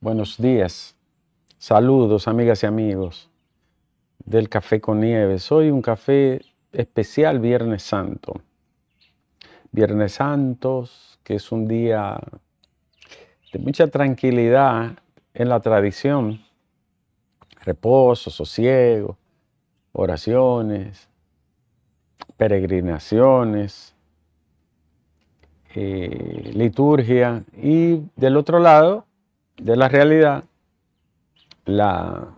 Buenos días, saludos amigas y amigos del Café con Nieves. Hoy un café especial Viernes Santo. Viernes Santos, que es un día de mucha tranquilidad en la tradición, reposo, sosiego, oraciones, peregrinaciones, liturgia y del otro lado de la realidad, la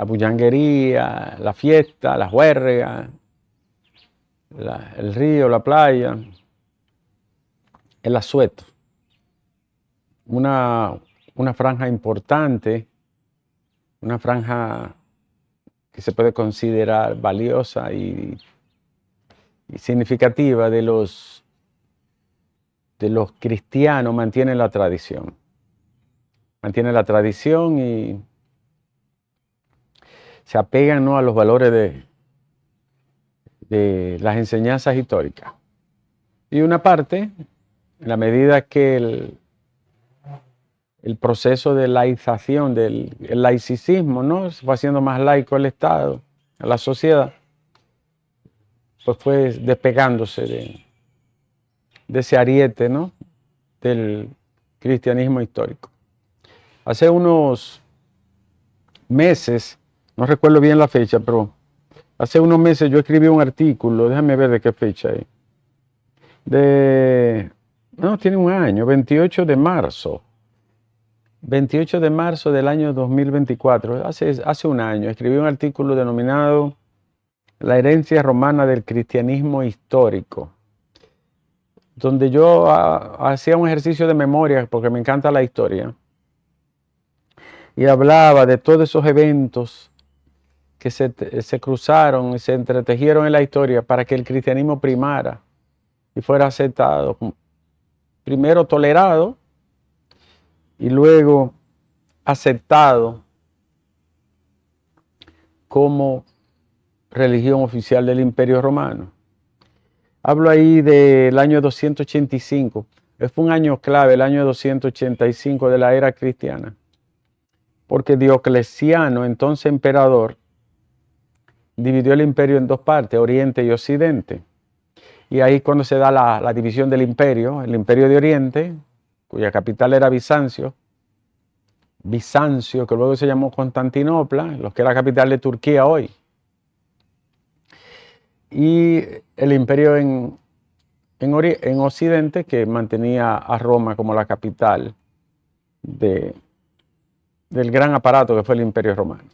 bullanguería, la fiesta, la juerga, el río, la playa, el asueto. Una franja importante, una franja que se puede considerar valiosa y significativa de los cristianos, mantiene la tradición. Mantiene la tradición y se apegan, ¿no?, a los valores de las enseñanzas históricas. Y una parte, en la medida que el proceso de laización, el laicismo, ¿no?, se fue haciendo más laico el Estado, la sociedad, pues fue despegándose de ese ariete, ¿no?, del cristianismo histórico. Hace unos meses, no recuerdo bien la fecha, pero hace unos meses yo escribí un artículo, déjame ver de qué fecha es. No, tiene un año, 28 de marzo. 28 de marzo del año 2024, hace un año, escribí un artículo denominado La herencia romana del cristianismo histórico, donde yo hacía un ejercicio de memoria, porque me encanta la historia, y hablaba de todos esos eventos que se cruzaron y se entretejieron en la historia para que el cristianismo primara y fuera aceptado, primero tolerado y luego aceptado como religión oficial del Imperio Romano. Hablo ahí del año 285. Fue un año clave, el año 285 de la era cristiana, porque Diocleciano, entonces emperador, dividió el imperio en dos partes, Oriente y Occidente. Y ahí cuando se da la división del imperio, el imperio de Oriente, cuya capital era Bizancio, que luego se llamó Constantinopla, lo que es la capital de Turquía hoy. Y el imperio en Occidente, que mantenía a Roma como la capital del gran aparato que fue el Imperio Romano.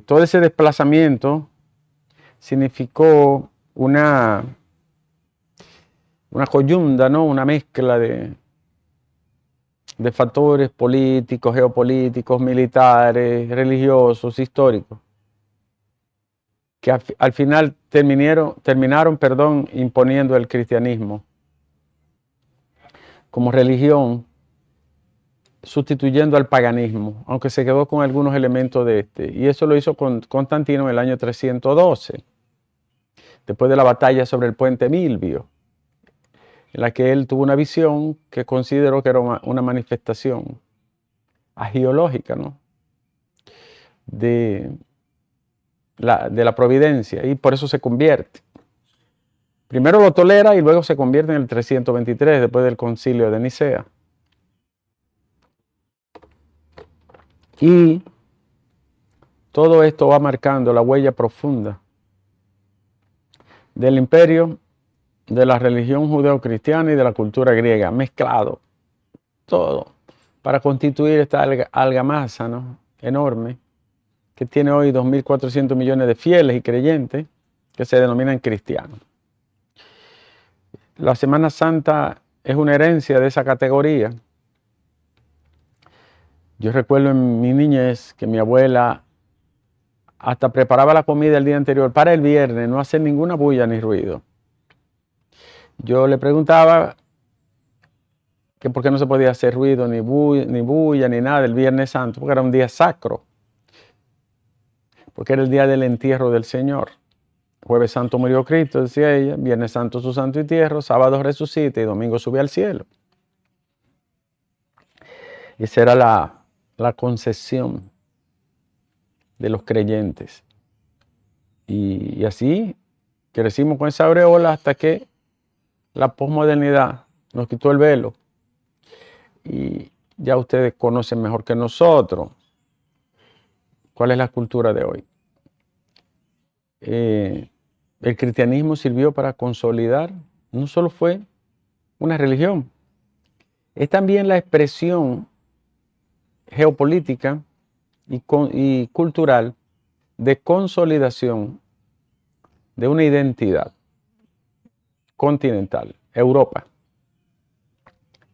Todo ese desplazamiento significó una coyunda, ¿no?, una mezcla de factores políticos, geopolíticos, militares, religiosos, históricos, que al final terminaron imponiendo el cristianismo como religión, sustituyendo al paganismo, aunque se quedó con algunos elementos de este. Y eso lo hizo Constantino en el año 312, después de la batalla sobre el puente Milvio, en la que él tuvo una visión que consideró que era una manifestación agiológica, ¿no?, de la providencia, y por eso se convierte. Primero lo tolera y luego se convierte en el 323, después del concilio de Nicea. Y todo esto va marcando la huella profunda del imperio, de la religión judeocristiana y de la cultura griega, mezclado todo, para constituir esta argamasa, ¿no?, enorme, que tiene hoy 2.400 millones de fieles y creyentes que se denominan cristianos. La Semana Santa es una herencia de esa categoría. Yo recuerdo en mi niñez que mi abuela hasta preparaba la comida el día anterior para el viernes, no hacer ninguna bulla ni ruido. Yo le preguntaba que por qué no se podía hacer ruido, ni bulla, ni nada el Viernes Santo, porque era un día sacro, porque era el día del entierro del Señor. Jueves Santo murió Cristo, decía ella. Viernes Santo su santo entierro. Sábado resucita y domingo sube al cielo. Esa era la concepción de los creyentes. Y así crecimos con esa aureola hasta que la posmodernidad nos quitó el velo. Y ya ustedes conocen mejor que nosotros cuál es la cultura de hoy. El cristianismo sirvió para consolidar, no solo fue una religión, es también la expresión geopolítica y cultural de consolidación de una identidad continental, Europa.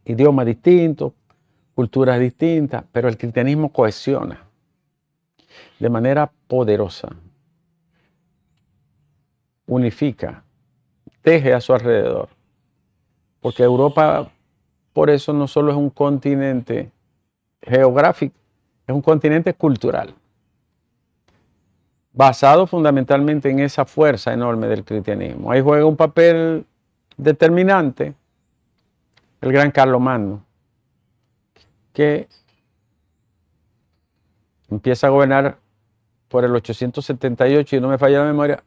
Idiomas distintos, culturas distintas, pero el cristianismo cohesiona de manera poderosa, unifica, teje a su alrededor. Porque Europa, por eso, no solo es un continente geográfico, es un continente cultural, basado fundamentalmente en esa fuerza enorme del cristianismo. Ahí juega un papel determinante el gran Carlomagno, que empieza a gobernar por el 878, y no me falla la memoria,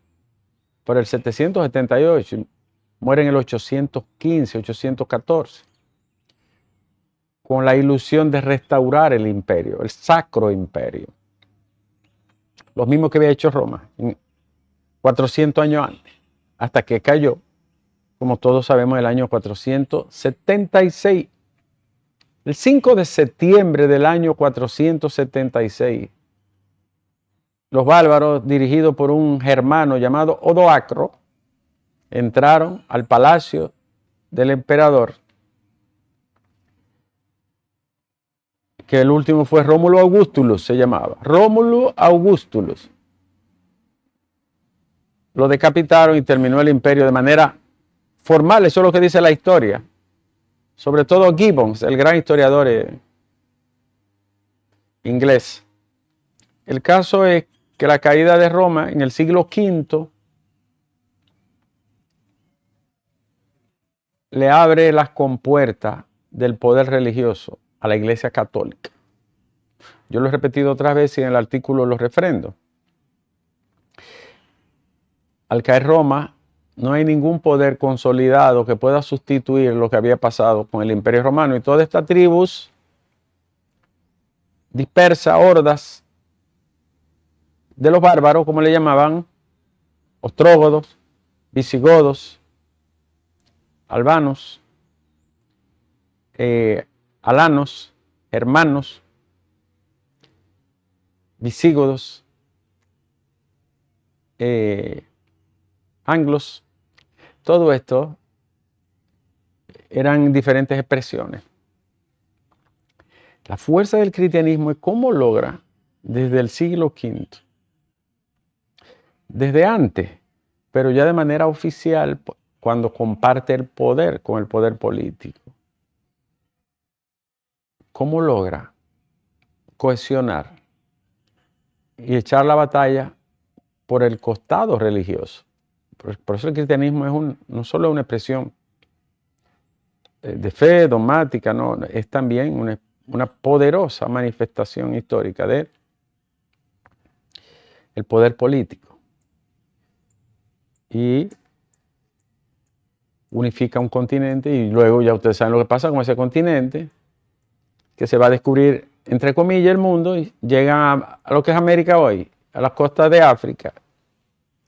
por el 778, muere en el 815, 814, con la ilusión de restaurar el imperio, el sacro imperio. Los mismos que había hecho Roma 400 años antes, hasta que cayó, como todos sabemos, el año 476. El 5 de septiembre del año 476, los bárbaros, dirigidos por un germano llamado Odoacro, entraron al palacio del emperador, que el último fue Rómulo Augustulus, se llamaba. Rómulo Augustulus. Lo decapitaron y terminó el imperio de manera formal. Eso es lo que dice la historia. Sobre todo Gibbons, el gran historiador inglés. El caso es que la caída de Roma en el siglo V le abre las compuertas del poder religioso a la Iglesia Católica. Yo lo he repetido otras veces y en el artículo lo refrendo. Al caer Roma, no hay ningún poder consolidado que pueda sustituir lo que había pasado con el Imperio Romano, y todas estas tribus dispersas, hordas de los bárbaros, como le llamaban, ostrógodos, visigodos, albanos, alanos, hermanos, visígodos, anglos, todo esto eran diferentes expresiones. La fuerza del cristianismo es cómo logra desde el siglo V, desde antes, pero ya de manera oficial, cuando comparte el poder con el poder político. ¿Cómo logra cohesionar y echar la batalla por el costado religioso? Por eso el cristianismo no solo es una expresión de fe dogmática, no, es también una poderosa manifestación histórica del poder político. Y unifica un continente, y luego ya ustedes saben lo que pasa con ese continente, que se va a descubrir, entre comillas, el mundo, y llegan a lo que es América hoy, a las costas de África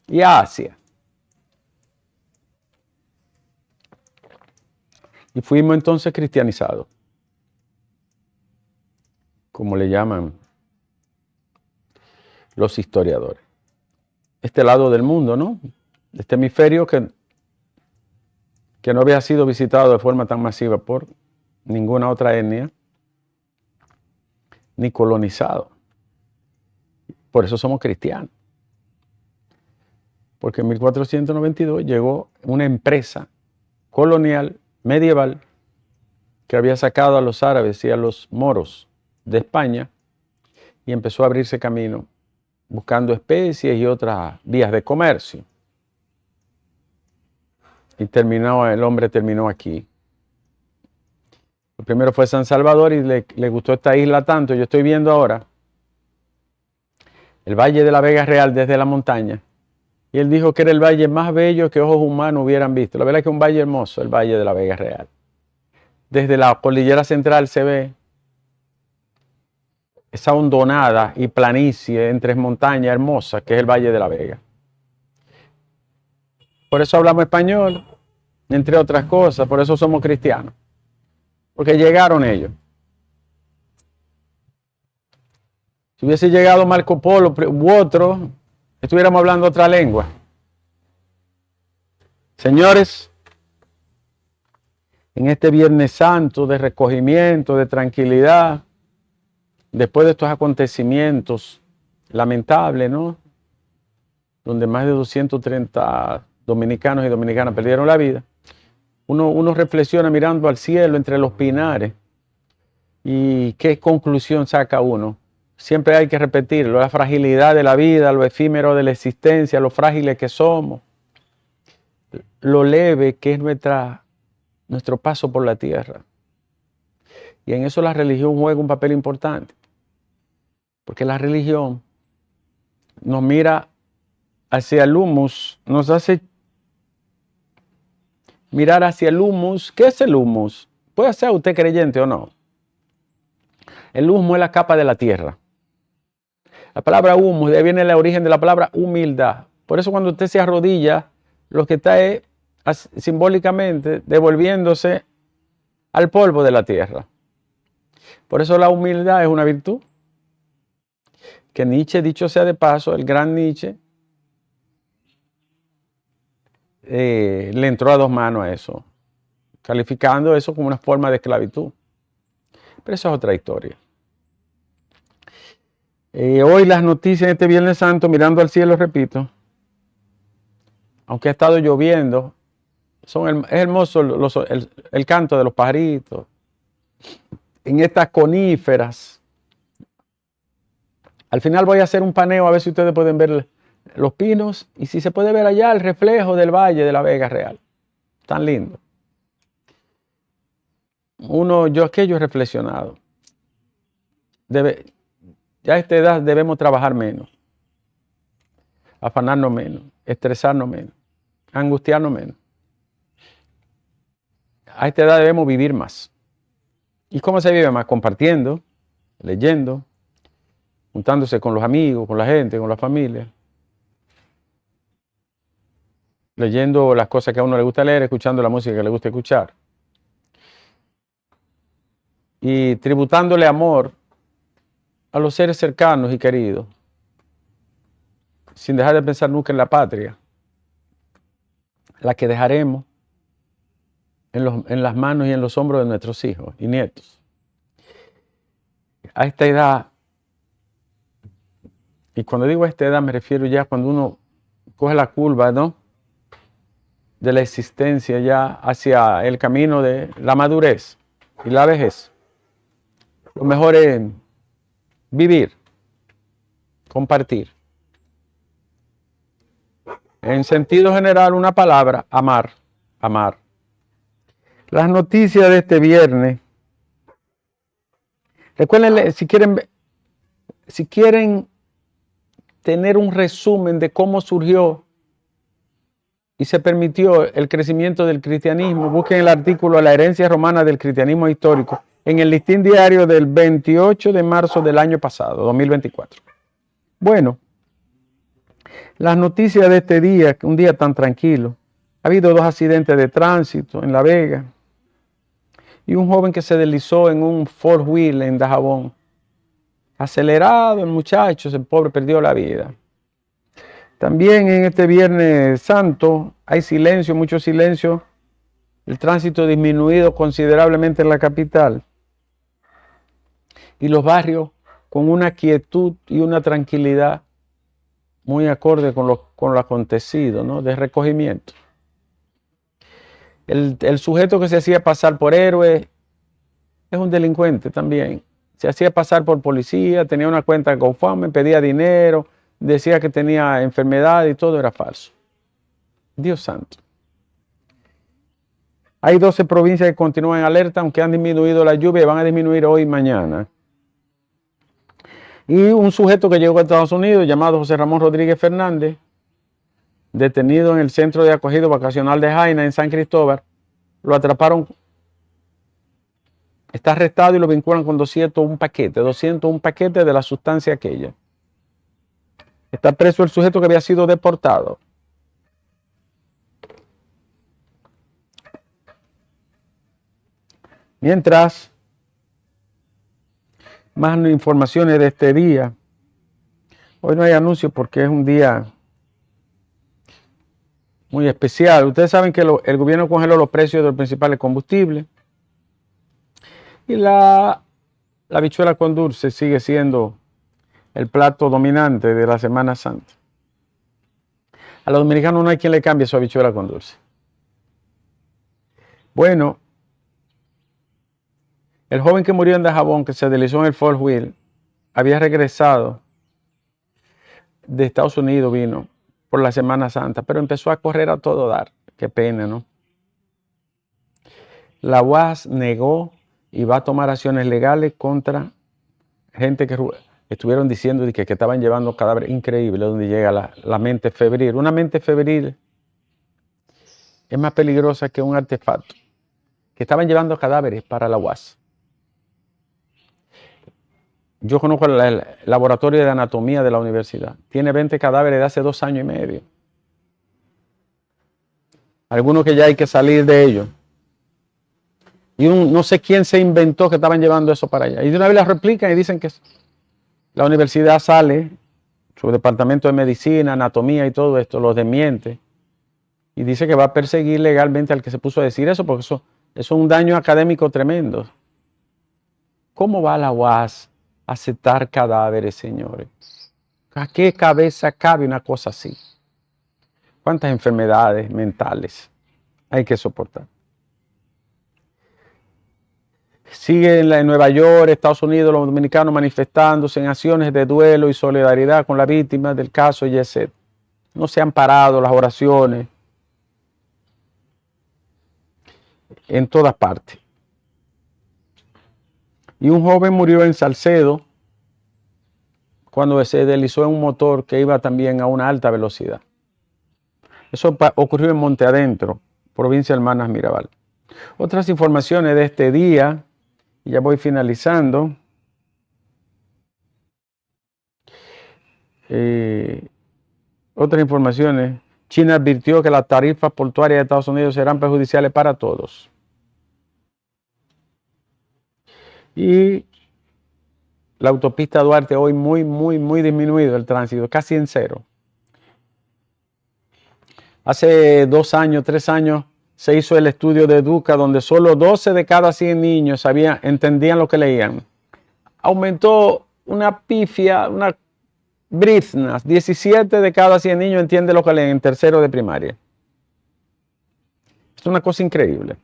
y a Asia. Y fuimos entonces cristianizados, como le llaman los historiadores. Este lado del mundo, ¿no? Este hemisferio que no había sido visitado de forma tan masiva por ninguna otra etnia, ni colonizado. Por eso somos cristianos. Porque en 1492 llegó una empresa colonial medieval que había sacado a los árabes y a los moros de España y empezó a abrirse camino buscando especies y otras vías de comercio. y el hombre terminó aquí. Lo primero fue San Salvador y le gustó esta isla tanto. Yo estoy viendo ahora el Valle de la Vega Real desde la montaña. Y él dijo que era el valle más bello que ojos humanos hubieran visto. La verdad es que es un valle hermoso, el Valle de la Vega Real. Desde la cordillera central se ve esa hondonada y planicie entre montañas hermosas que es el Valle de la Vega. Por eso hablamos español, entre otras cosas, por eso somos cristianos. Porque llegaron ellos. Si hubiese llegado Marco Polo u otro, estuviéramos hablando otra lengua. Señores, en este Viernes Santo de recogimiento, de tranquilidad, después de estos acontecimientos lamentables, ¿no? Donde más de 230 dominicanos y dominicanas perdieron la vida. Uno reflexiona mirando al cielo entre los pinares y qué conclusión saca uno. Siempre hay que repetirlo, la fragilidad de la vida, lo efímero de la existencia, lo frágiles que somos, lo leve que es nuestro paso por la tierra. Y en eso la religión juega un papel importante, porque la religión nos mira hacia el humus, nos hace mirar hacia el humus. ¿Qué es el humus? Puede ser usted creyente o no. El humus es la capa de la tierra. La palabra humus, de ahí viene el origen de la palabra humildad. Por eso cuando usted se arrodilla, lo que está es simbólicamente devolviéndose al polvo de la tierra. Por eso la humildad es una virtud. Que Nietzsche, dicho sea de paso, el gran Nietzsche, le entró a dos manos a eso, calificando eso como una forma de esclavitud. Pero eso es otra historia. Hoy las noticias de este Viernes Santo, mirando al cielo, repito, aunque ha estado lloviendo, es hermoso el canto de los pajaritos en estas coníferas. Al final voy a hacer un paneo a ver si ustedes pueden ver los pinos y si se puede ver allá el reflejo del Valle de la Vega Real. Tan lindo. Yo he reflexionado. Ya a esta edad debemos trabajar menos, afanarnos menos, estresarnos menos, angustiarnos menos. A esta edad debemos vivir más. ¿Y cómo se vive más? Compartiendo, leyendo, juntándose con los amigos, con la gente, con la familia. Leyendo las cosas que a uno le gusta leer, escuchando la música que le gusta escuchar. Y tributándole amor a los seres cercanos y queridos, sin dejar de pensar nunca en la patria, la que dejaremos en las manos y en los hombros de nuestros hijos y nietos. A esta edad, y cuando digo a esta edad me refiero ya cuando uno coge la curva, ¿no?, de la existencia ya hacia el camino de la madurez y la vejez. Lo mejor es vivir, compartir. En sentido general, una palabra, amar, amar. Las noticias de este viernes. Recuerden, si quieren tener un resumen de cómo surgió y se permitió el crecimiento del cristianismo, busquen el artículo La herencia romana del cristianismo histórico en el Listín Diario del 28 de marzo del año pasado, 2024. Bueno, las noticias de este día, un día tan tranquilo. Ha habido 2 accidentes de tránsito en La Vega y un joven que se deslizó en un four wheel en Dajabón. Acelerado el muchacho, el pobre perdió la vida. También en este Viernes Santo hay silencio, mucho silencio. El tránsito disminuido considerablemente en la capital. Y los barrios con una quietud y una tranquilidad muy acorde con lo acontecido, ¿no?, de recogimiento. El sujeto que se hacía pasar por héroe es un delincuente también. Se hacía pasar por policía, tenía una cuenta GoFundMe, pedía dinero, decía que tenía enfermedad y todo era falso. Dios santo. Hay 12 provincias que continúan en alerta, aunque han disminuido la lluvia y van a disminuir hoy y mañana. Y un sujeto que llegó a Estados Unidos, llamado José Ramón Rodríguez Fernández, detenido en el centro de acogido vacacional de Jaina, en San Cristóbal, lo atraparon, está arrestado y lo vinculan con 201 paquetes de la sustancia aquella. Está preso el sujeto que había sido deportado. Mientras, más informaciones de este día. Hoy no hay anuncios porque es un día muy especial. Ustedes saben que el gobierno congeló los precios de los principales combustibles. Y la habichuela con dulce sigue siendo el plato dominante de la Semana Santa. A los dominicanos no hay quien le cambie su habichuela con dulce. Bueno, el joven que murió en Dajabón, que se deslizó en el Fort Wheel, había regresado de Estados Unidos, vino por la Semana Santa, pero empezó a correr a todo dar. Qué pena, ¿no? La UAS negó y va a tomar acciones legales contra gente que estuvieron diciendo que estaban llevando cadáveres. Increíble donde llega la mente febril. Una mente febril es más peligrosa que un artefacto. Que estaban llevando cadáveres para la UAS. Yo conozco el laboratorio de anatomía de la universidad. Tiene 20 cadáveres de hace 2 años y medio. Algunos que ya hay que salir de ellos. Y no sé quién se inventó que estaban llevando eso para allá. Y de una vez la replican y dicen que la universidad sale, su departamento de medicina, anatomía y todo esto, los desmiente. Y dice que va a perseguir legalmente al que se puso a decir eso, porque eso es un daño académico tremendo. ¿Cómo va la UAS a aceptar cadáveres, señores? ¿A qué cabeza cabe una cosa así? ¿Cuántas enfermedades mentales hay que soportar? Siguen en Nueva York, Estados Unidos, los dominicanos manifestándose en acciones de duelo y solidaridad con las víctimas del caso Yeset. No se han parado las oraciones en todas partes. Y un joven murió en Salcedo cuando se deslizó en un motor que iba también a una alta velocidad. Eso ocurrió en Monte Adentro, provincia de Hermanas Mirabal. Otras informaciones de este día, y ya voy finalizando. Otras informaciones. China advirtió que las tarifas portuarias de Estados Unidos serán perjudiciales para todos. Y la autopista Duarte hoy muy disminuido el tránsito, casi en cero. Hace 2 años, 3 años, se hizo el estudio de Educa, donde solo 12 de cada 100 niños entendían lo que leían. Aumentó una pifia, una briznas. 17 de cada 100 niños entienden lo que leen en tercero de primaria. Es una cosa increíble.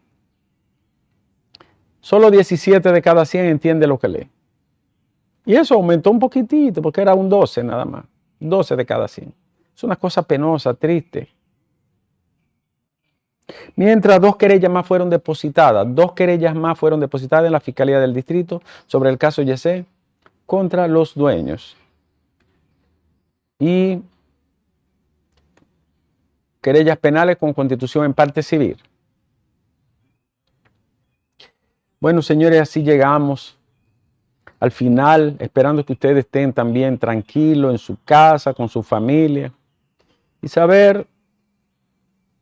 Solo 17 de cada 100 entienden lo que lee. Y eso aumentó un poquitito, porque era un 12 nada más. 12 de cada 100. Es una cosa penosa, triste. Mientras 2 querellas más fueron depositadas. 2 querellas más fueron depositadas en la Fiscalía del Distrito sobre el caso Yeset contra los dueños. Y querellas penales con constitución en parte civil. Bueno, señores, así llegamos al final, esperando que ustedes estén también tranquilos en su casa, con su familia. Y saber,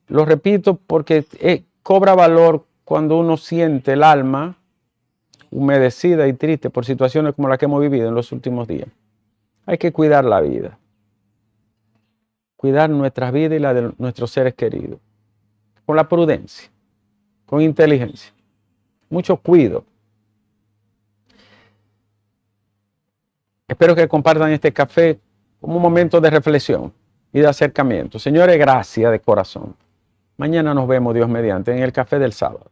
lo repito, porque cobra valor cuando uno siente el alma humedecida y triste por situaciones como las que hemos vivido en los últimos días. Hay que cuidar la vida. Cuidar nuestras vidas y la de nuestros seres queridos. Con la prudencia, con inteligencia. Mucho cuidado. Espero que compartan este café como un momento de reflexión y de acercamiento. Señores, gracias de corazón. Mañana nos vemos, Dios mediante, en el café del sábado.